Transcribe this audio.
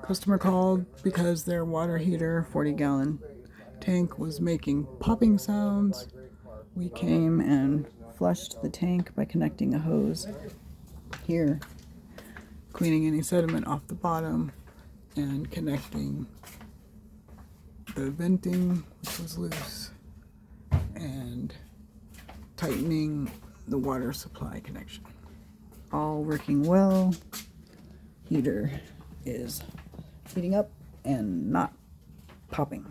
Customer called because their water heater, 40-gallon tank, was making popping sounds. We came and flushed the tank by connecting a hose here, cleaning any sediment off the bottom, and connecting the venting, which was loose, and tightening the water supply connection. All working well. Heater is heating up and not popping.